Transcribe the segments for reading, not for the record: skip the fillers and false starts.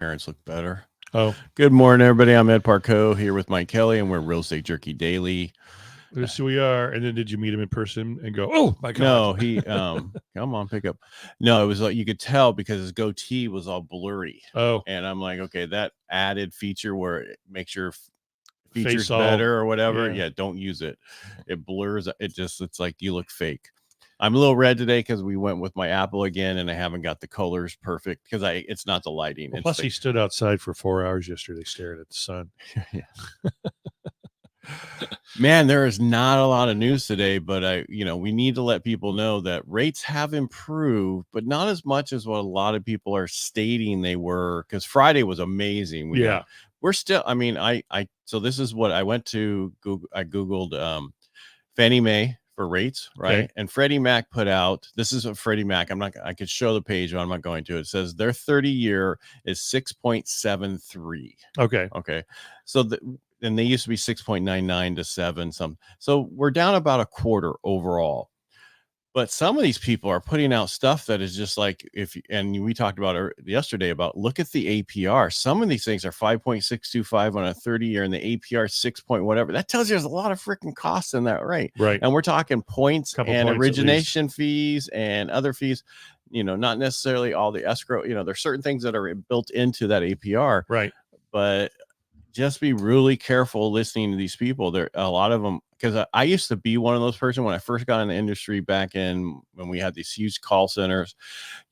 Parents look better. Oh, Good morning, everybody. I'm Ed Parcaut here with Mike Kelly, and we're Real Estate Jerky Daily. yes, we are. And then did you meet him in person and go, oh my God? No, he come on, pick up. No, it was like you could tell because his goatee was all blurry. Oh, And I'm like, okay, that added feature where it makes your features face all, better or whatever. yeah. Yeah, don't use it. It blurs. It's like you look fake. I'm a little red today because we went with my Apple again, and I haven't got the colors perfect because it's not the lighting. Well, It's plus, the, he stood outside for 4 hours yesterday staring at the sun. Man, there is not a lot of news today, but we need to let people know that rates have improved, but not as much as what a lot of people are stating they were. Because Friday was amazing. We're still. I mean, So this is what I went to Google. I googled Fannie Mae for rates, right? Okay. And Freddie Mac put out. This is a Freddie Mac. I could show the page, but I'm not going to. It says their 30-year is 6.73. Okay. So and they used to be 6.99 to 7 some. So we're down about a quarter overall. But some of these people are putting out stuff that is just like and we talked about it yesterday about look at the APR. Some of these things are 5.625 on a 30-year and the APR 6 point whatever. That tells you there's a lot of freaking costs in that, right? Right. And we're talking points and points origination fees and other fees, not necessarily all the escrow. There's certain things that are built into that APR. Right. But just be really careful listening to these people. There a lot of them, because I used to be one of those person when I first got in the industry back in when we had these huge call centers.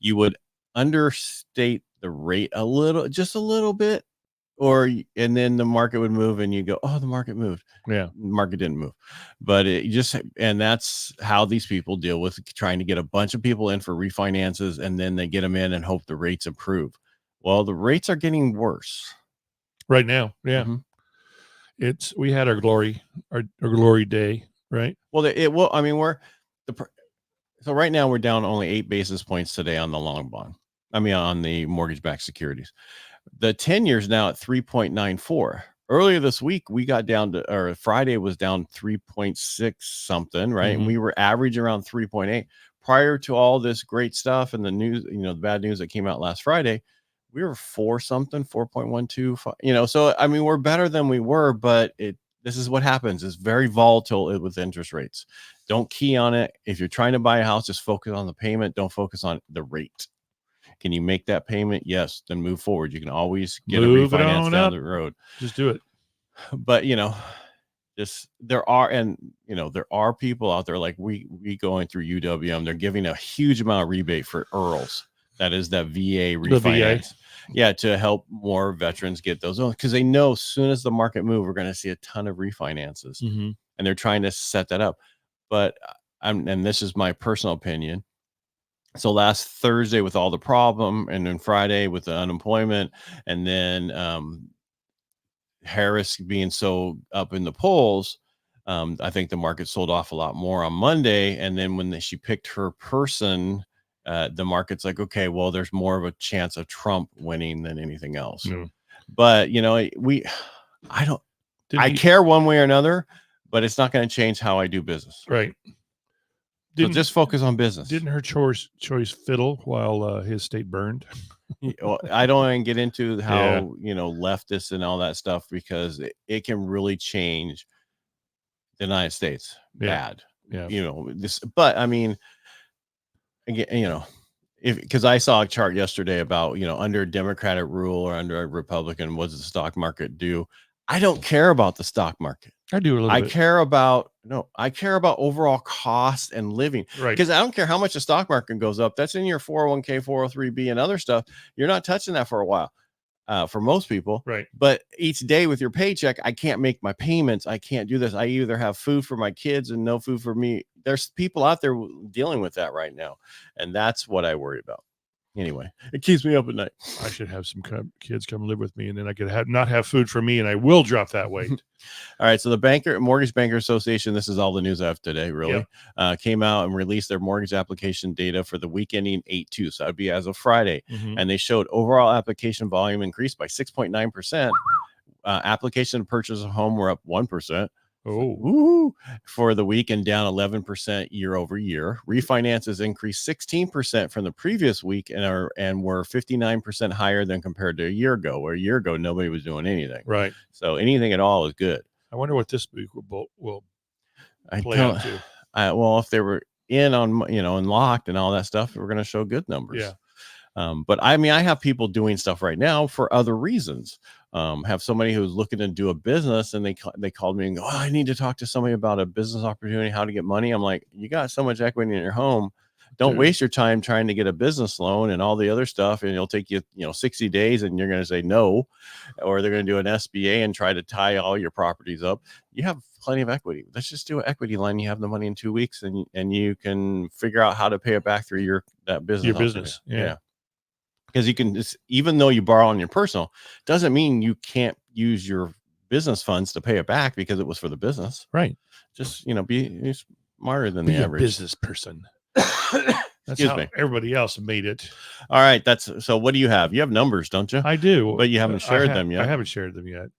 You would understate the rate just a little bit, and then the market would move and you go, oh, the market moved. Yeah. The market didn't move. But and that's how these people deal with trying to get a bunch of people in for refinances, and then they get them in and hope the rates improve. Well, the rates are getting worse right now. Yeah. Mm-hmm. We had our glory day, right? Well, I mean, so right now we're down only 8 basis points today on the long bond. I mean, on the mortgage-backed securities. The 10 years now at 3.94. Earlier this week, we got down to, or Friday was down 3.6 something, right? Mm-hmm. And we were averaging around 3.8. Prior to all this great stuff and the news, the bad news that came out last Friday, we were 4.12. So I mean, we're better than we were, but this is what happens. It's very volatile with interest rates. Don't key on it. If you're trying to buy a house, just focus on the payment. Don't focus on the rate. Can you make that payment? Yes. Then move forward. You can always get a refinance down the road. Just do it. But, there are people out there like we going through UWM. They're giving a huge amount of rebate for IRRRLs. That is that VA refinance. Yeah, to help more veterans get those loans, because they know as soon as the market moves, we're going to see a ton of refinances, and they're trying to set that up. But and this is my personal opinion. So last Thursday with all the problem, and then Friday with the unemployment, and then Harris being so up in the polls, I think the market sold off a lot more on Monday. And then when she picked her person, the market's like, okay, well, there's more of a chance of Trump winning than anything else. But I care one way or another, but it's not going to change how I do business. Right. So just focus on business. Didn't her choice fiddle while his state burned? Well, I don't want to get into how leftists and all that stuff, because it can really change the United States bad. But I mean, again, because I saw a chart yesterday about under Democratic rule or under a Republican, what does the stock market do? I don't care about the stock market. I do a little bit. I care about overall cost and living. Right. Because I don't care how much the stock market goes up. That's in your 401k, 403b, and other stuff. You're not touching that for a while. For most people. Right. But each day with your paycheck, I can't make my payments. I can't do this. I either have food for my kids and no food for me. There's people out there dealing with that right now. And that's what I worry about. Anyway, it keeps me up at night. I should have some kids come live with me, and then I could not have food for me, and I will drop that weight. All right. So the Mortgage Banker Association, this is all the news I have today, really, came out and released their mortgage application data for the week ending 8/2. So that'd be as of Friday. And they showed overall application volume increased by 6.9%. Application to purchase a home were up 1%. for the week and down 11% year over year. Refinances increased 16% from the previous week and were 59% higher than compared to a year ago, where a year ago nobody was doing anything. Right. So anything at all is good. I wonder what this week will play out to. Well, if they were in on, and locked and all that stuff, we're going to show good numbers. Yeah. But I mean, I have people doing stuff right now for other reasons. Have somebody who's looking to do a business, and they called me and go, I need to talk to somebody about a business opportunity, how to get money. I'm like, you got so much equity in your home. Don't waste your time trying to get a business loan and all the other stuff. And it'll take you, 60 days and you're going to say no, or they're going to do an SBA and try to tie all your properties up. You have plenty of equity. Let's just do an equity line. You have the money in 2 weeks and you can figure out how to pay it back through that business. Your business. Yeah. Because you can just, even though you borrow on your personal, doesn't mean you can't use your business funds to pay it back because it was for the business. Right. Just, be smarter than the average business person. That's how everybody else made it. All right. So what do you have? You have numbers, don't you? I do. But you haven't shared them yet. I haven't shared them yet.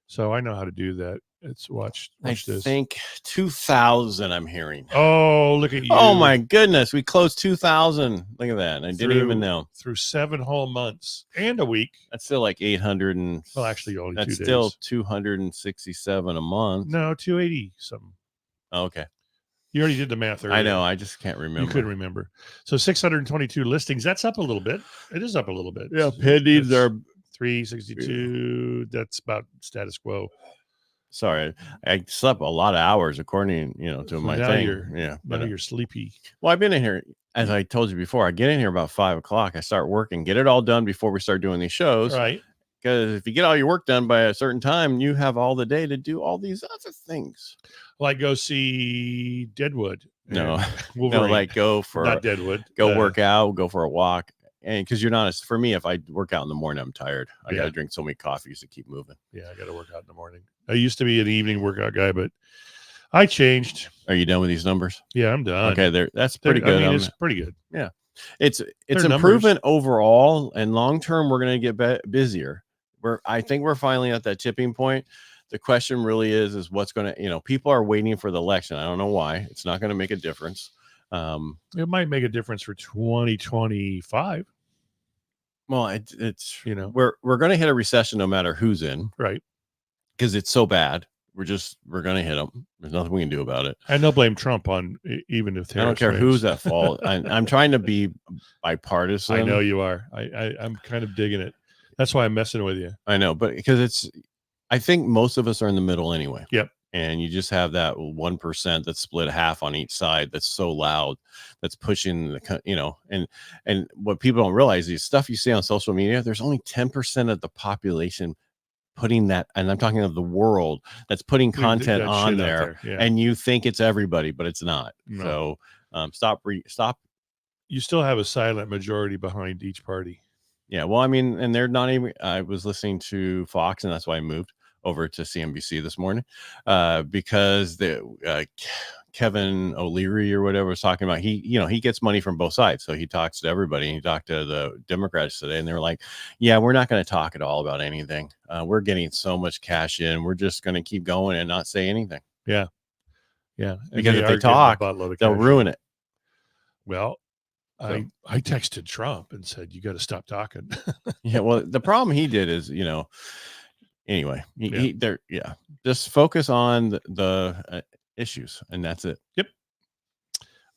So I know how to do that. Let's watch this. I think 2,000 I'm hearing. Oh, look at you. Oh my goodness. We closed 2,000. Look at that. I didn't even know. Through 7 whole months and a week. That's still like 800 well, actually only 2 days. That's still 267 a month. No, 280 something. Oh, okay. You already did the math earlier. I know. I just can't remember. You couldn't remember. So 622 listings. That's up a little bit. It is up a little bit. Yeah. Pendings are 362. That's about status quo. Sorry, I slept a lot of hours according, to my thing. Now you're sleepy. Well, I've been in here, as I told you before. I get in here about 5 o'clock. I start working, get it all done before we start doing these shows. Right. Because if you get all your work done by a certain time, you have all the day to do all these other things. Like go see Deadwood. No, like go for not Deadwood. Go work out, go for a walk. And because you're not, for me, if I work out in the morning, I'm tired. I got to drink so many coffees to keep moving. Yeah, I got to work out in the morning. I used to be an evening workout guy, but I changed. Are you done with these numbers? Yeah, I'm done. Okay, that's pretty good. I mean, it's pretty good. Yeah, it's improvement overall, and long term, we're going to get busier. I think we're finally at that tipping point. The question really is what's going to, people are waiting for the election. I don't know why. It's not going to make a difference. It might make a difference for 2025. Well, it's we're going to hit a recession no matter who's in, right? Because it's so bad. We're going to hit them. There's nothing we can do about it. And they'll blame Trump on even if I don't care who's at fault. I'm trying to be bipartisan. I know you are. I'm kind of digging it. That's why I'm messing with you. I know, but because I think most of us are in the middle anyway. Yep. And you just have that 1% that's split half on each side. That's so loud. That's pushing the, and what people don't realize is stuff you see on social media. There's only 10% of the population putting that, and I'm talking of the world, that's putting content on there. Yeah. And you think it's everybody, but it's not. No. So stop. You still have a silent majority behind each party. Yeah. Well, I mean, and they're not even. I was listening to Fox, and that's why I moved over to CNBC this morning, because Kevin O'Leary or whatever was talking about, he gets money from both sides. So he talks to everybody, and he talked to the Democrats today, and they were like, yeah, we're not going to talk at all about anything. We're getting so much cash in. We're just going to keep going and not say anything. Yeah. Yeah. Because if they talk, they'll ruin it. Well, I texted Trump and said, you got to stop talking. Yeah. Well, the problem he did is, anyway, just focus on the issues, and that's it. Yep.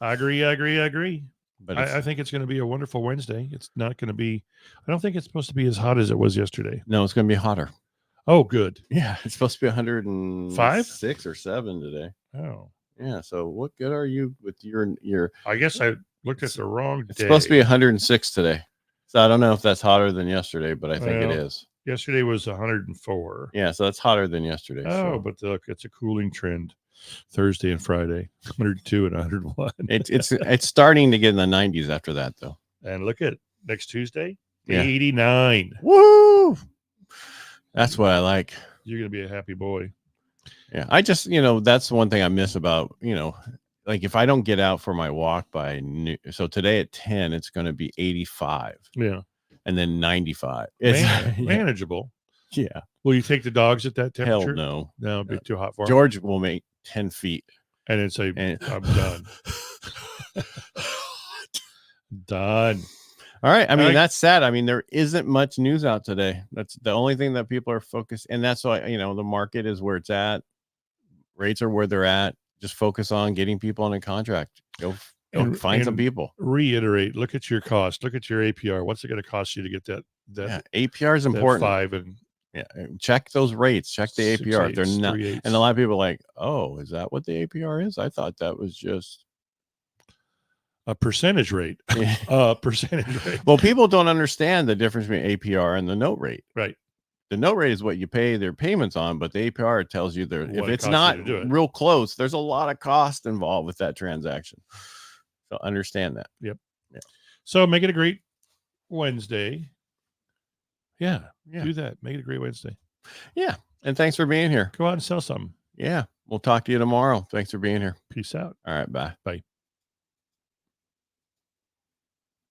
I agree. But I think it's going to be a wonderful Wednesday. It's not going to be, I don't think it's supposed to be as hot as it was yesterday. No, it's going to be hotter. Oh, good. Yeah. It's supposed to be 106 or 7 today. Oh. Yeah. So what good are you with your I guess I looked at the wrong day. It's supposed to be 106 today. So I don't know if that's hotter than yesterday, but I think it is. Yesterday was 104. Yeah, so that's hotter than yesterday. Oh, but look, it's a cooling trend. Thursday and Friday, 102 and 101. It's starting to get in the 90s after that, though. And look at next Tuesday, 89. Woo! That's what I like. You're going to be a happy boy. Yeah, I just, that's one thing I miss about, like if I don't get out for my walk by so today at 10, it's going to be 85. Yeah. And then 95. It's manageable. Yeah. Will you take the dogs at that temperature? Hell no. No, it'd be too hot for them. George will make 10 feet. And then say, I'm done. Done. All right. I mean, that's sad. I mean, there isn't much news out today. That's the only thing that people are focused. And that's why, the market is where it's at. Rates are where they're at. Just focus on getting people on a contract. Go find some people. Reiterate. Look at your cost. Look at your APR. What's it going to cost you to get that APR is important. 5 and check those rates. Check the APR. They're not. And a lot of people are like, oh, is that what the APR is? I thought that was just a percentage rate. Percentage rate. Well, people don't understand the difference between APR and the note rate. Right. The note rate is what you pay their payments on, but the APR tells you if it's not real close, there's a lot of cost involved with that transaction. So understand that. Yep. Yeah. So make it a great Wednesday. Yeah. Do that. Make it a great Wednesday. Yeah. And thanks for being here. Go out and sell something. Yeah. We'll talk to you tomorrow. Thanks for being here. Peace out. All right. Bye. Bye.